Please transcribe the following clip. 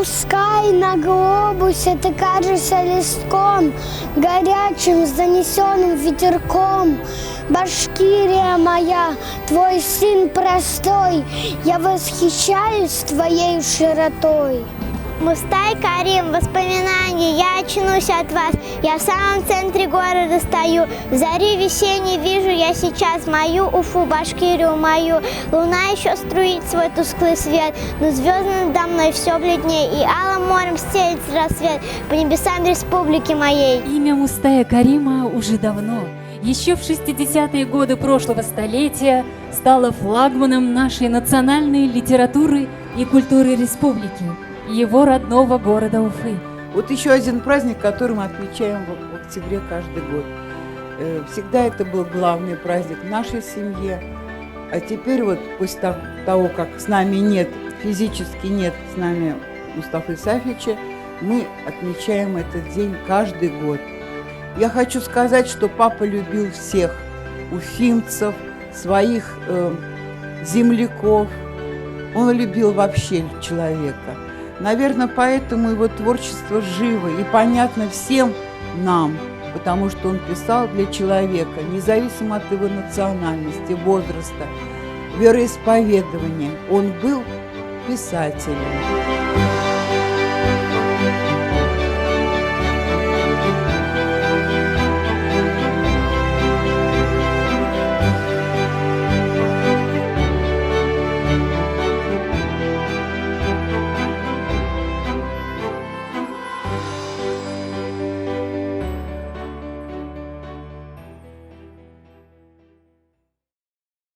Пускай на глобусе ты кажешься листком, горячим, занесенным ветерком. Башкирия моя, твой сын простой, я восхищаюсь твоей широтой. Мустай Карим, воспоминания, я очнусь от вас. Я в самом центре города стою. В заре весенней вижу я сейчас мою Уфу, Башкирию мою. Луна еще струит свой тусклый свет, но звезды надо мной все бледнее, и алым морем стелится рассвет по небесам республики моей. Имя Мустая Карима уже давно, еще в 60-е годы прошлого столетия, стало флагманом нашей национальной литературы и культуры республики, его родного города Уфы. Вот еще один праздник, который мы отмечаем в октябре каждый год. Всегда это был главный праздник в нашей семье. А теперь вот после того, как с нами нет, физически нет с нами Мустафы Сафича, мы отмечаем этот день каждый год. Я хочу сказать, что папа любил всех уфимцев, своих земляков. Он любил вообще человека. Наверное, поэтому его творчество живо и понятно всем нам, потому что он писал для человека, независимо от его национальности, возраста, вероисповедания. Он был писателем.